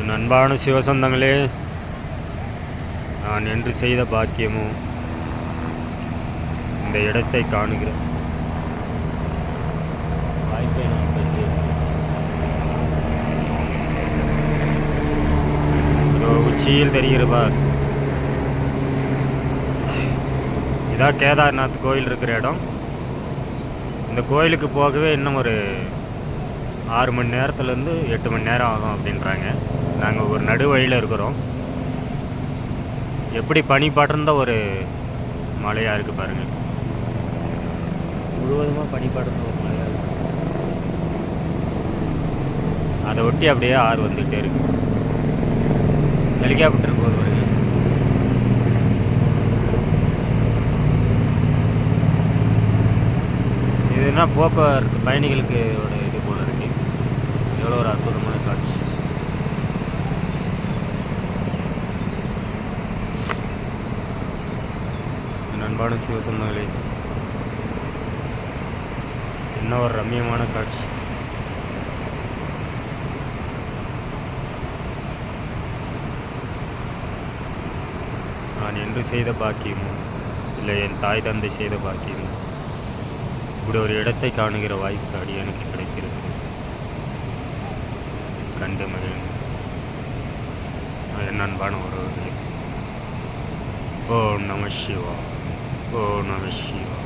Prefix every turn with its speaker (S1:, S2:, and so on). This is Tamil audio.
S1: என் அன்பான சிவசொந்தங்களே, நான் என்று செய்த பாக்கியமோ இந்த இடத்தை காணுகிற வாய்ப்பை நான் பெற்று உச்சியில் தெரிகிறப்பா. இதான் கேதார்நாத் கோயில் இருக்கிற இடம். இந்த கோயிலுக்கு போகவே இன்னும் ஒரு 6 மணி நேரத்துலேருந்து 8 மணி நேரம் ஆகும் அப்படின்றாங்க. நாங்கள் ஒரு நடு வழியில் இருக்கிறோம். எப்படி பனி படர்ந்த ஒரு மலையாக இருக்குது பாருங்கள். முழுவதுமாக பனி படர்ந்த ஒரு மலையாக இருக்குது. அதை ஒட்டி அப்படியே ஆறு வந்துக்கிட்டே இருக்கு. ஹெலிகாப்டர் போது வருங்க. இதுனா போக்குவரத்து பயணிகளுக்கு ஒரு இது போல இருக்கு. எவ்வளோ ஒரு அற்புதமான காட்சி. அன்பான சிவசொந்தங்களே, என்ன ஒரு ரம்மியமான காட்சி. நான் என்று செய்த பாக்கியமோ இல்லை என் தாய் தந்தை செய்த பாக்கியமோ இப்படி ஒரு இடத்தை காணுகிற வாய்ப்பு அடியனுக்கு கிடைக்கிறது. கண்டு மகிழ்ந்து என் அன்பான உறவுகளே, ஓ நம சிவா, ஓ நம சிவா.